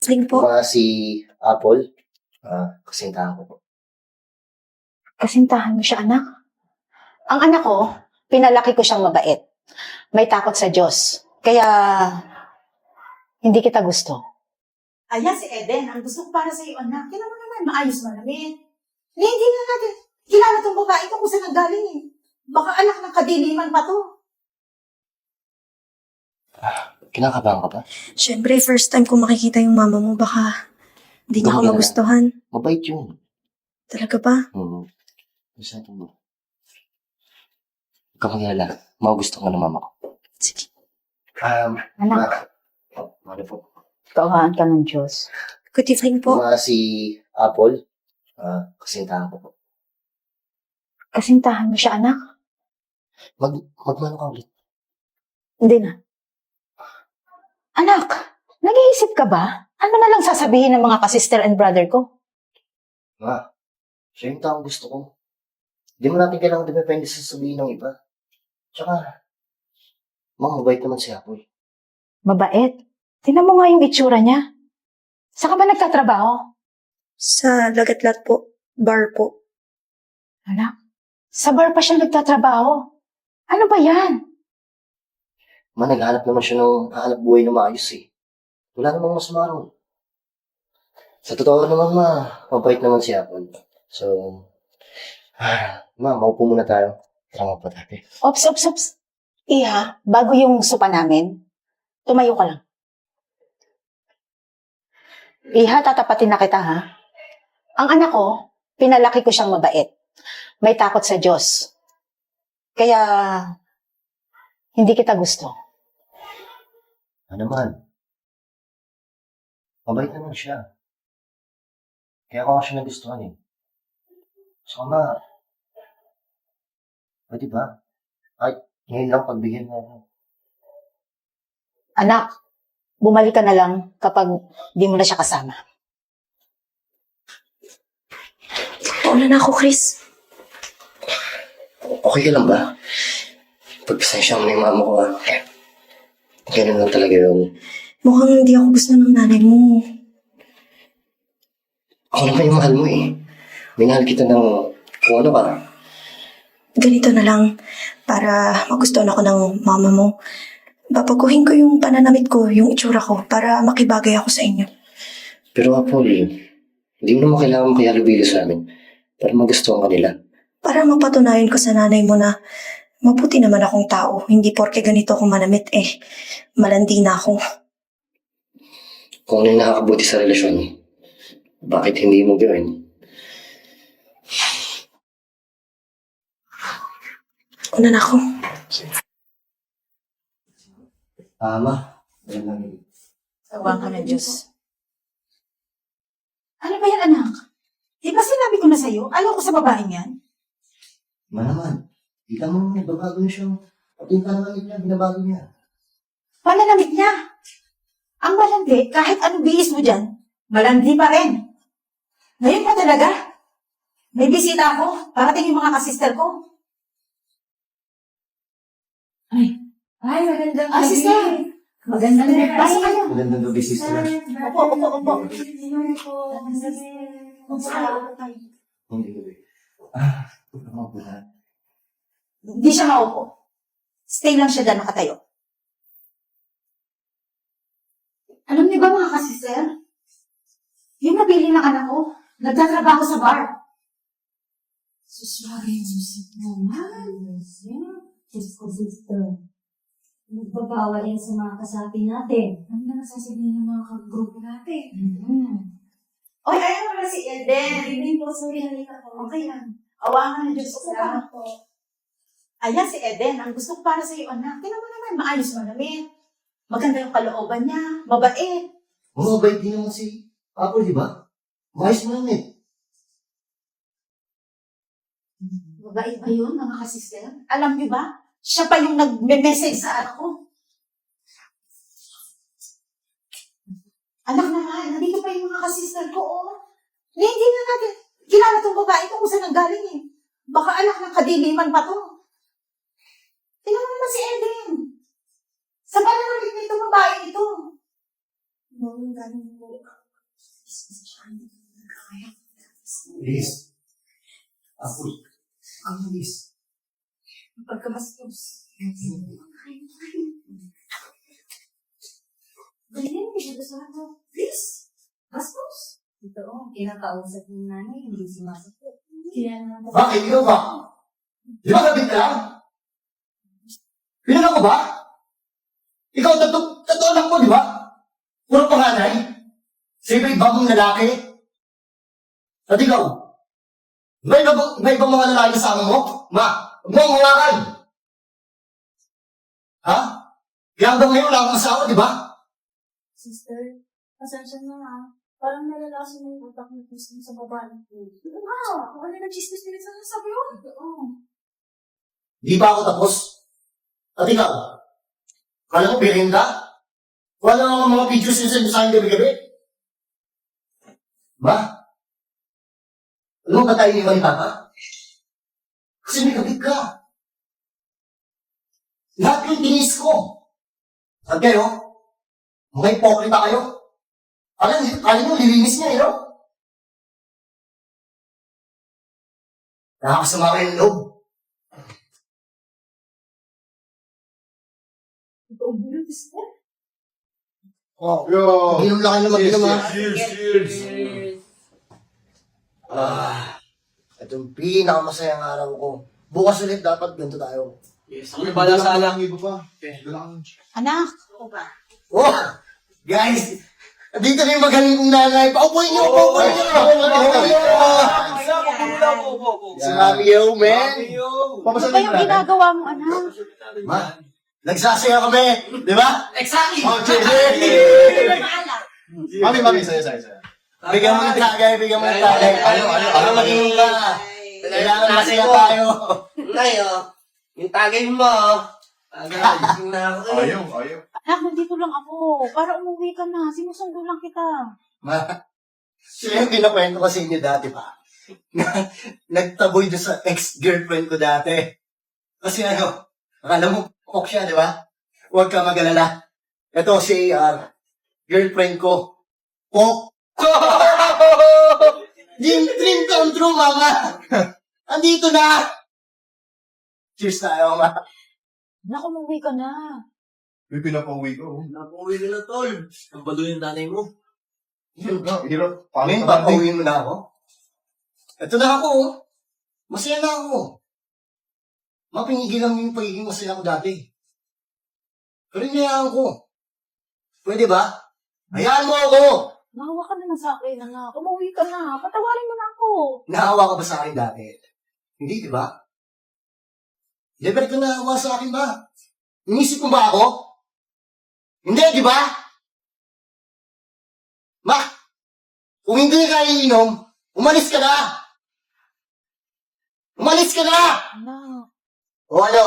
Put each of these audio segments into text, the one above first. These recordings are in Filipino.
Sling po. Si Apple. Kasintahan ko po. Kasintahan mo siya, anak? Ang anak ko, pinalaki ko siyang mabait. May takot sa Diyos. Kaya, hindi kita gusto. Ayan si Eden, ang gusto ko para sa iyo, anak. Kailan mo naman, maayos malamit. Hindi nga natin kilala tong babae ko kung saan nanggaling eh. Baka anak ng kadiliman pa to. Kinakabahan ka ba? Siyempre, first time ko makikita yung mama mo, baka hindi niya ako Ganun. magustuhan. Mabait yun. Talaga ba? Gusto natin mo. Huwag ka mag-alala. Magusto ka ng mama ko. Sige. Anak, Ano po? kauhaan ka ng Diyos. Good evening po. Si Apple. Kasintahan ko po. Kasintahan mo siya, anak? Magmano ka ulit. Hindi na. Anak, nag-iisip ka ba? Ano na lang sasabihin ng mga ka-sister and brother ko? Siya yung taong gusto ko. Hindi mo natin kailangan depende sa sabihin ng iba. Tsaka, mabait naman si Apple. Mabait. Tingnan mo nga yung itsura niya. Saan ka ba nagtatrabaho? Sa Lagat-Lat po. Bar po. Anak, sa bar pa siya nagtatrabaho. Ano ba yan? Naghanap naman siya ng hanap buhay na maayos eh. Wala namang mas ron. Sa totoo naman, mabait naman si Apple. So, maupo muna tayo. Tama pa dati. Ops. Iha, bago yung sopa namin, tumayo ka lang. Iha, tatapatin na kita, ha? Ang anak ko, pinalaki ko siyang mabait. May takot sa Diyos. Kaya, hindi kita gusto. Ano naman? Mabait naman siya. Kaya ako nga siya nagustuhan eh. So, pwede ba? Ay, ngayon lang pagbigyan mo ako. Anak, bumalik ka na lang kapag di mo na siya kasama. Pauna na ako, Chris. Okay ka lang ba? Pagpasensya mo na yung mama ko ha. Ganun lang talaga yun. Mukhang hindi ako gusto ng nanay mo. Ako naman yung mahal mo eh. Minahal kita ng kung ano ka. Ganito na lang, para magustuhan ako ng mama mo. Babaguhin ko yung pananamit ko, yung itsura ko, para makibagay ako sa inyo. Pero Apple, hindi mo naman kailangan makihalubilo sa amin para magustuhan ka nila. Para mapatunayan ko sa nanay mo na mabuti naman akong tao. Hindi porke ganito ako manamit malandi na ako. Kung ano yung nakakabuti sa relasyon, bakit hindi mo gawin? Una na ako. Ma. Tawang ka ng Diyos. Ano ba yan, anak? Di ba sinabi ko na sa'yo, ayaw ko sa babaeng yan? Naman. Kita mo naman, nagbabago na siya. Pati yung pananamit niya, binabago niya. Pananamit niya. Ang malandi, kahit anong bihis mo dyan, malandi pa rin. Ngayon pa talaga. May bisita ako, parating yung mga kasister ko. Ay, magandang Ah, sister. Magandang gabi. Pasok kayo. Magandang gabi, sister. Opo. Hindi gabi. Ano po na? Hindi siya maupo. Stay lang siya dyan nakatayo. Alam niyo ba mga kasister? Yung nabili ng anak ko, nagtatrabaho sa bar. Suswari yung music naman. Diyos ko, sister. Nagbabawal yan sa mga kasapi natin. Ano na nasasabihin ng mga kagrupo natin? Oy, ayaw mo na si Eden. Hindi po, sorry, halika po. Okay lang. Awakan ng Diyos ko. Salamat po. Ayan si Eden. Ang gusto ko para sa iyo, anak. Tingnan mo naman, maayos malamit. Maganda yung kalooban niya. Mabait. Mabait din naman si Apple, di ba? Maayos mo naman eh. Mabait ba yun, mga kasister? Alam niyo ba? Siya pa yung nagme-message sa anak ko. Anak naman, nandito pa yung mga kasister ko, oh. Hindi na natin kilala tong babae ko kung saan nanggaling eh. Baka anak ng kadiliman pa to. Tingnan mo naman si Eden. Sa pananamit nito babae ito. galing po. Liz. Apoy. Ang Liz. Pagkabastos. Ganyan, hindi ko sa ato. Please. Bastos. Ito, kinakausap ng nanay, hindi sumasagot. Kaya naman. Bakit? Ikaw ba? Di ba kabit ka lang? Pinala ko ba? Ikaw, totoo lang mo, di ba? Puro panganay. Sa iba-iba mong lalaki. At ikaw, may ibang mga lalaki kasama mo? Ma, huwag mo hawakan. Ha? Kaya hanggang ngayon wala akong asawa, di ba? Sister, pasensya na ha. Parang nalalasan mo yung utak mo sa babae ko. Ah, wala na chismis nila sa sabi ko. Oo. Di ba ako tapos? At ikaw, kala mo pirin ka? Wala akong mga videos yung sa akin gabi-gabi. Ba? Alam mo ba tayo ni Marita ka? Kasi may kabit ka. Lahat yung tinis ko. At kayo, mga hipokrita kayo. Alam nyo, lilinis niya, no? Nakakasama kayo ng loob. Oh, Yo! inom lang kayo na mag-inom, ha? Cheers! Ito yung pinakamasayang araw ko. Bukas ulit dapat ganito tayo. Yes, ako bala sa alang. Iba pa. Anak, Oh! Guys! Dito na yung magaling kong nanay. Paupuin niyo! Paupuin niyo! Si Mami Yo, man! ano ba yung ginagawa mo, anak? Ma, nagsasaya kami! Di ba? Exactly! Oh, cheers! Mami, saya. Bigyan mo ng tagay, bigyan mo ng tagay. Ano mag-inom ka? Kailangan masaya tayo. Nay, yung tagay mo, tagay na ako eh. Ayaw. Anak, nandito lang ako. Para umuwi ka na. Sinusundo lang kita. Ma, siya yung kinakwento ko sa inyo dati pa. Nagtaboy doon sa ex-girlfriend ko dati. Kasi akala mo, kok siya, di ba? Huwag ka mag-alala. Ito si AR, girlfriend ko. Kok! Dream come true, mama! Andito na! Cheers tayo, ma. Anak, umuwi ka na. May pinapauwi ko. Napuwi ka na, tol. Ang balo yung nanay mo. Hirap. Ngayon, papauwiin mo na ako. Ito na ako, oh. Masaya na ako. Mapinigil lang yung pagiging masaya ko dati. Pero hinayaan ko. Pwede ba? Hayaan mo ako! Nahawa ka naman sa akin, anak. Umuwi ka na. Patawarin mo na ako. Naawa ka ba sa akin dati? Hindi, di ba? Never ka naawa sa akin ba? Inisip mo ba ako? Hindi, di ba? Ma, kung hindi ka iinom, umalis ka na! Umalis ka na! Anak. O ano?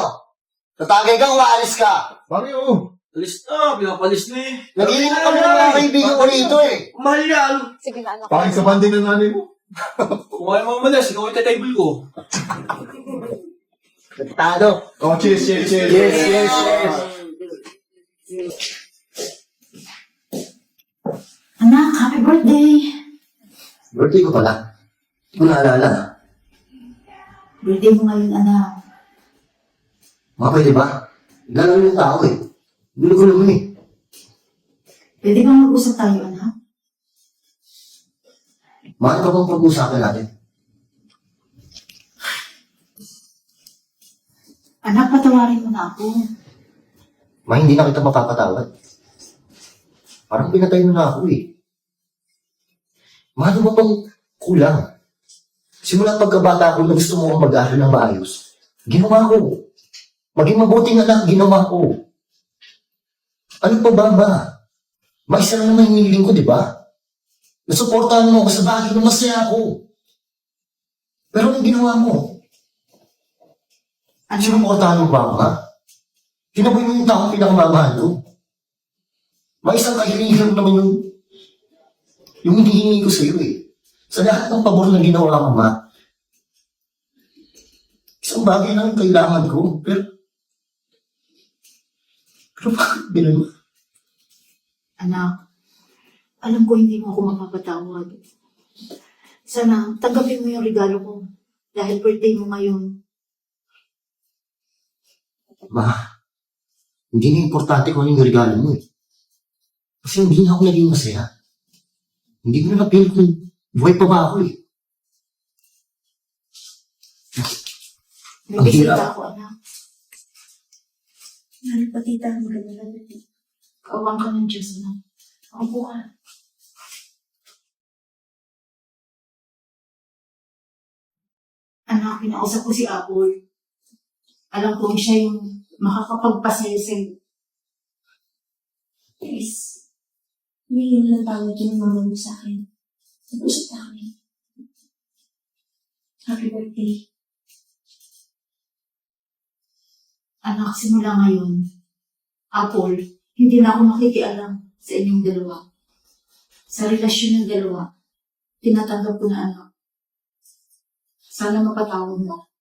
Tatagay ka o aalis ka? Mami, oh. Alis na, pinapalis na eh. Nag-iingat kami ng mga kaibigan ko rito eh. Mahal yan. Sige na, anak. Paking sa banding ng nanay mo. Kung ayaw mo malas, ikaw yung table ko. Nagtado. Oh, cheers. Yes. Anak, happy birthday. Birthday ko pala. Hindi ko naalala. Birthday mo ngayon, anak. Mga pwede ba? Lalaro yung tao eh. Gulo-gulo mo eh. Pwede bang mag-usap tayo, anak? Mahal ka bang pag-uusapan natin? Anak, patawarin mo na ako. Ma, hindi na kita mapapatawad. Parang pinatay mo na ako eh. Ma, ano ba bang kulang? Simula pagkabata ko na gusto mo akong mag-aaral ng maayos. Ginawa ko. Maging mabuting anak, ginawa ko. Ano pa ba? Maisa lang naman hinihiling ko, di ba? Nasuportahan mo ako sa bagay na masaya ako. Pero anong ginawa mo? Sinuportahan mo ba ako, ha? Kinaboy mo yung taong pinakamamahal ko. May isang kahilingan naman yung hinihingi ko sa'yo eh. Sa lahat ng pabor na ginawa ko, ma. Isang bagay lang ang kailangan ko. Pero bakit ginawa? Anak, Alam ko hindi mo ako mapapatawad. Sana tanggapin mo yung regalo ko. Dahil birthday mo ngayon. Ma, hindi na importante kung ano yung regalo mo eh. Kasi hindi na ako naging masaya. Hindi ko na napili kung buhay pa ba ako eh. May Ang bisita hirap. ako, anak. Ano pa, tita? Maganda na natin. Kaawang ka ng Diyos, anak. Ako ka. Anak, pinausap ko si Apple. Alam ko siya yung makakapagpasaya sa'yo. Guys, hindi yun lang tawag yung mama mo sa akin. Nag-usap na kami. Happy birthday. Anak, simula ngayon, Apple, hindi na ako makikialam sa inyong dalawa. Sa relasyon ng dalawa, tinatanggap ko na anak. Sana mapatawad mo.